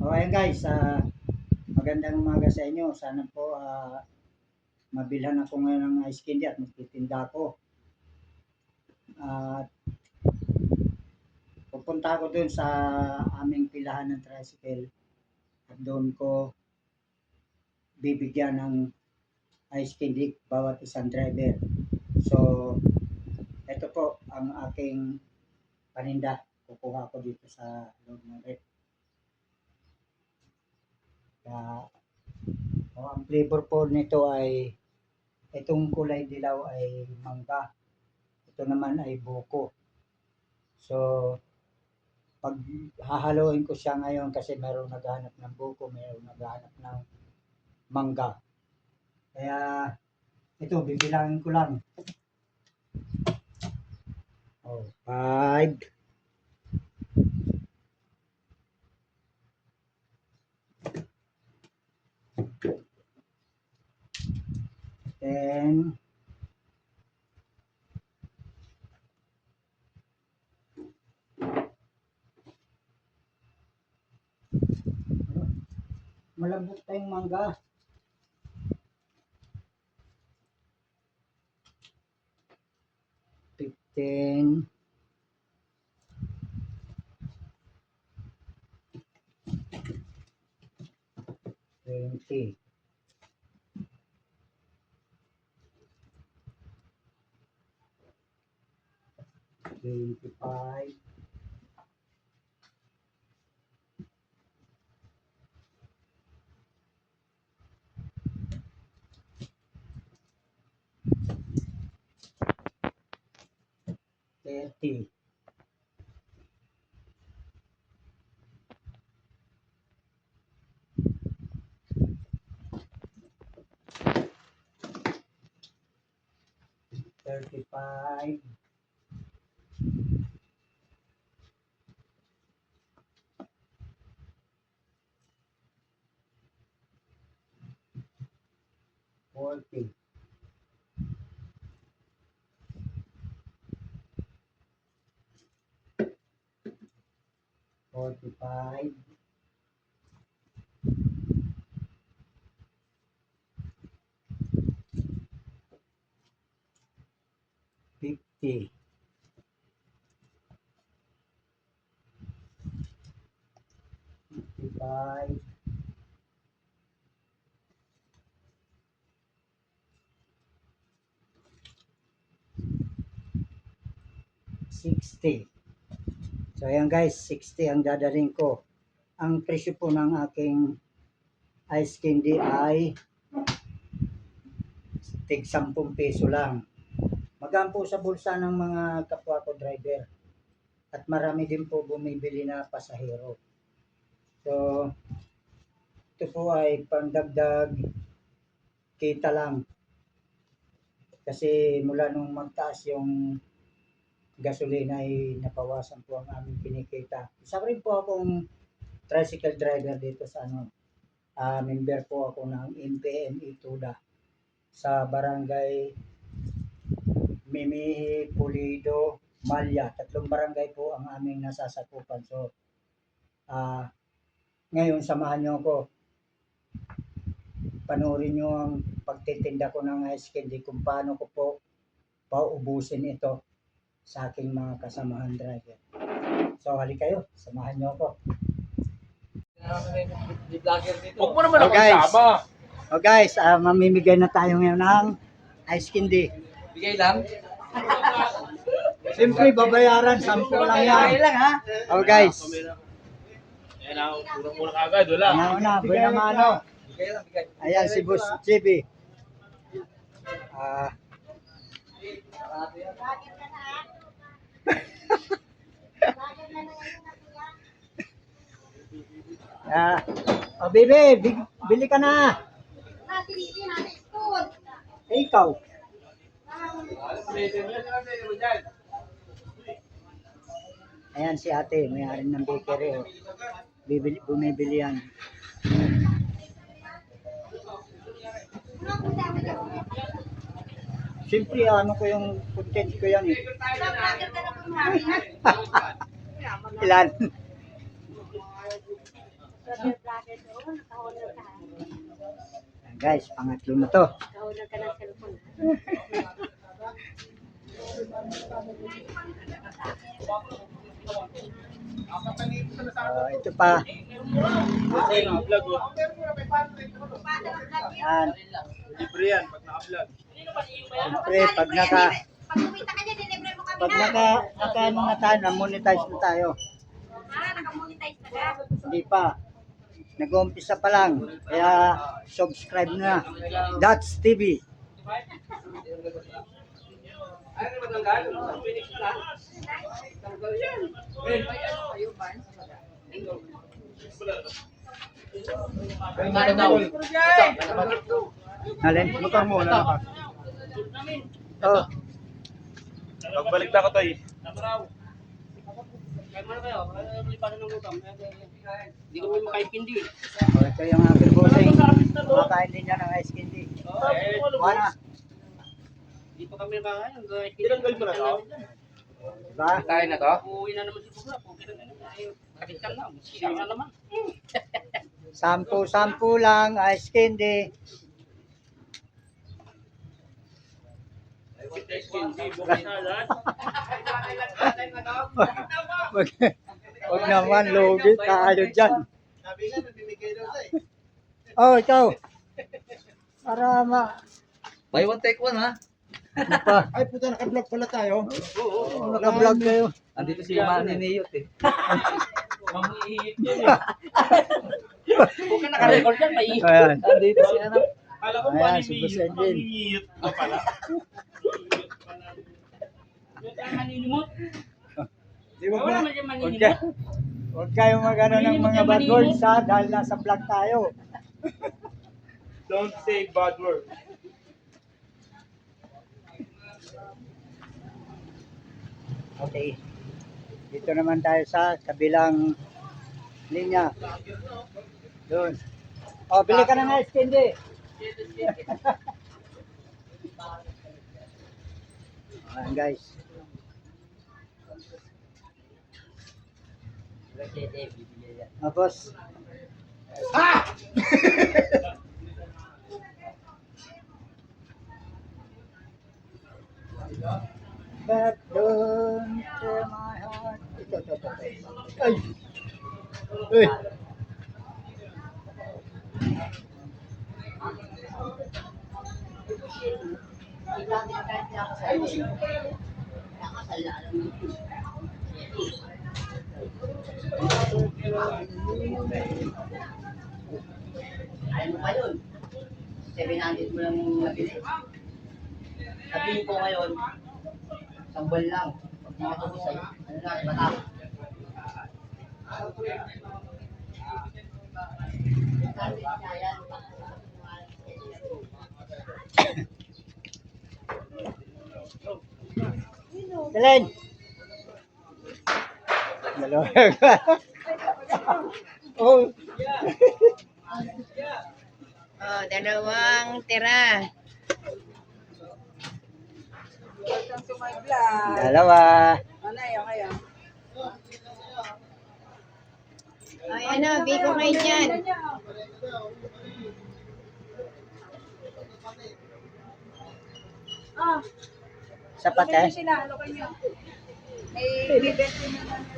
ayan guys, magandang umaga sa inyo. Sana po mabilhan ako ngayon ng ice candy at magtitinda ako. At pupunta ako dun sa aming pilahan ng tricycle at doon ko bibigyan ng ice candy bawat isang driver. So, ito po ang aking paninda. Kukuha ko dito sa loob ng rep. Ang flavor po nito ay itong kulay dilaw ay mangga. Ito naman ay buko. So, pag hahaluin ko siya ngayon kasi mayroong naghahanap ng buko, mayroong naghahanap ng mangga. Kaya ito, bibilangin ko lang. 5 10 malambot tayong mangga. 15 20 25 30 35 40 45 50 55 60. So ayan guys, 60 ang dadaling ko. Ang presyo po ng aking ice candy ay tig 10 piso lang. Magaan po sa bulsa ng mga kapwa ko driver. At marami din po bumibili na pasahero. So, ito po ay pandagdag kita lang. Kasi mula nung magtaas yung gasolina ay nabawasan po ang aming kinikita. Isa rin po akong tricycle driver dito sa member po ako ng MPME Tuda sa barangay Mimihi, Pulido, Malya. 3 barangay po ang aming nasasakupan. So, ngayon samahan nyo ako. Panoorin nyo ang pagtitinda ko ng ice candy kung paano ko po paubusin ito sa aking mga kasamahan driver. So, halik kayo. Samahan nyo ako. Huwag mo naman ako isama. Guys, mamimigay na tayo ngayon ng ice candy. Bigay lang. Siyempre, babayaran. 10 lang yan. Bigay lang ha. Guys. Ayan na, turang muna kagad. Wala. Una, buena mano. Bigay lang, bigay. Ayan si Boss JB. Bibi, bili ka na. Ikaw. Ayan si ate, may-ari ng bakery. Bumibili yan. Siyempre, ano ko yung content ko yan eh. Ilan? Ayan, guys, pangatlo na to. Ito pa. Ay, naka-vlog oh. Yan. Libre yan pag naka-vlog. Siyempre, pag naka ano na tayo, na-monetize na tayo. Hindi pa. Nag-uumpisa pa lang. Kaya subscribe na. That's TV. Ay, matanggal? Phoenix na. Tanggal yan. Alin? Lutar mo na. Oh, Pagbalik na ko to eh. Hindi kami makaintindi. oh, ito yung aking bossing. Kumakain din niya ng ice candy. Wala. Hindi pa kami nakakain. Tinanggal mo na to? Diba? Tayo na to? Uuwi na naman si Bugla. Nakita na. Siya na naman. Sampu lang ice candy. Wag naman, lugi tayo dyan. Sabi nga, nagbibigay daw sa Oh, ikaw. Para Buy one, take one ha? pa. Ay puta, naka-vlog pala tayo. Naka-vlog kayo. Andito si Manny Niyot eh. Mamihihit yan eh. Huwag ka naka-record yan. May Ayan. Andito si ano? Alam ko Ayan, si Boss Edwin. mamihihit ka pala. Huwag ka maninimot. Di ba Wala ba? naman yung maninimot. Huwag kayong magano ng mga bad words ha, dahil nasa vlog tayo. Don't say bad word. Okay. Dito naman tayo sa kabilang linya. Doon. Oh, bili ka ng ice candy. Ayan guys. Tapos, back down to my heart. Ito. Ay! Uy! Ayaw mo pa yun. 700 mo lang nabili. Sabihin ko ngayon, isang buwan lang. Pag makatubos sa'yo, ano na, ibatap. Dalen! Dalawa. Oh, Oh, dalawang tira. dalawa. Ay, ano, bigo kayo dyan. Sapat eh.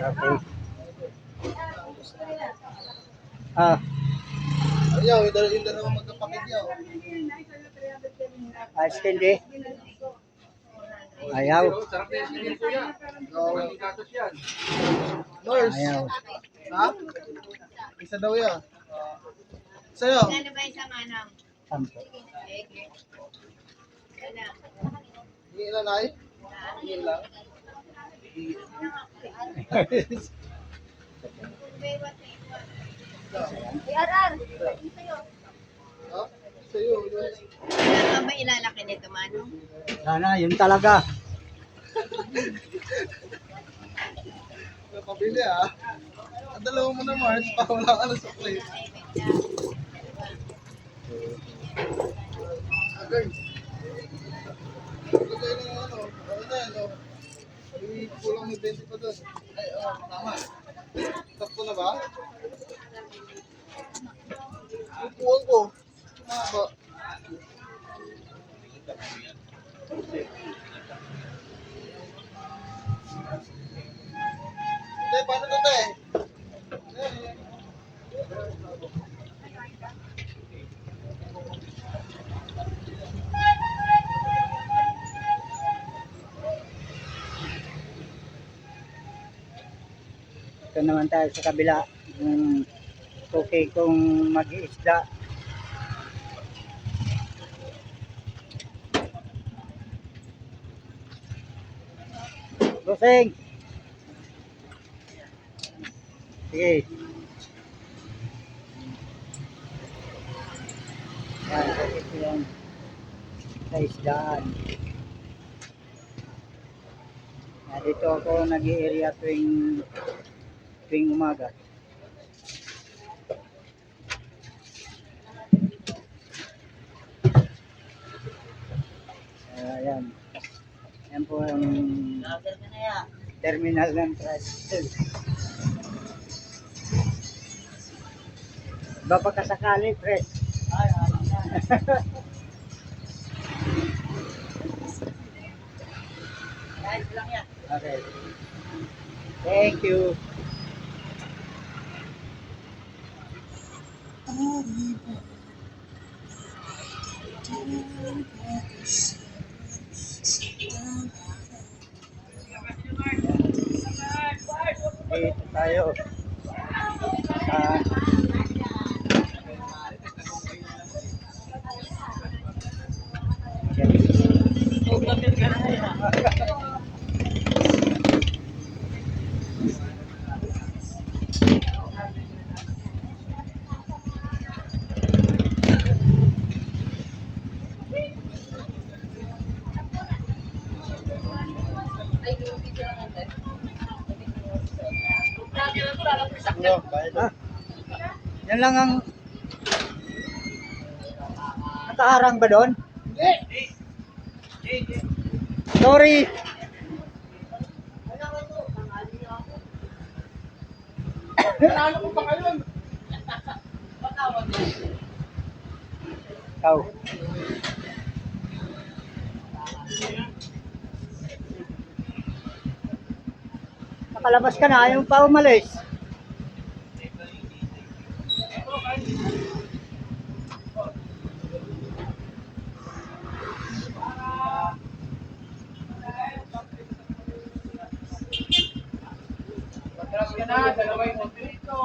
Okay. Ah, Ayaw, yung dalawa magkapakit yaw. ice candy. Ayaw. Sarap na yung sinin kuya. Gatos yan. Ayaw. Ha? Isa daw yan. Sa'yo? Ano ba isang ano? Sampo. Okay. Ano? Hindi ilan ay? Hindi lang. Arar! Ha? Sa'yo. Ano ba ilalaki nito, Mano? Sana, yun talaga. Napabili ah. Ang dalawa mo na Mars, pa wala ka na sa plate. Okay. Lagay na ano. Ano na yan, oh. Ay, kulang may 20 pa doon. Ay, tama. Sakto na ba? naman tayo sa kabila. Okay kung mag-iisda. Busing! Sige. Yan, ito yung sa isdaan. Dito ako nag-i-area tuwing umaga. Ayan. Yan po ang terminal ng tricycle. Baka kasakali, pre. Okay. Thank you. Dito tayo sa Ah, yan lang ang nakaharang ba doon? Sorry. Ano ko pa kayo? Ikaw. Nakalabas ka na, ayaw pa umalis. Matras ka na, dalawa yung hotel ito.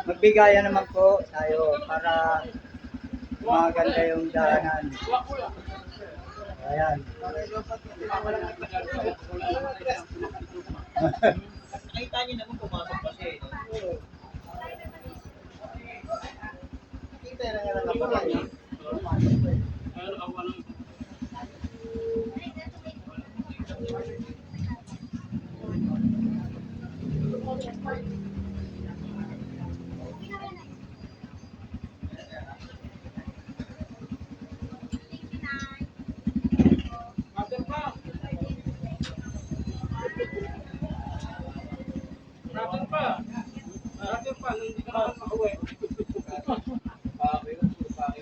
Magbigayan naman po tayo para maganda yung daanan. Ayan. Nakita niyo naman pumasok pa siya eh. Kita na nga lang ako lang.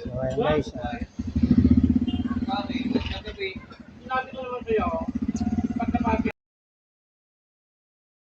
So ayan guys.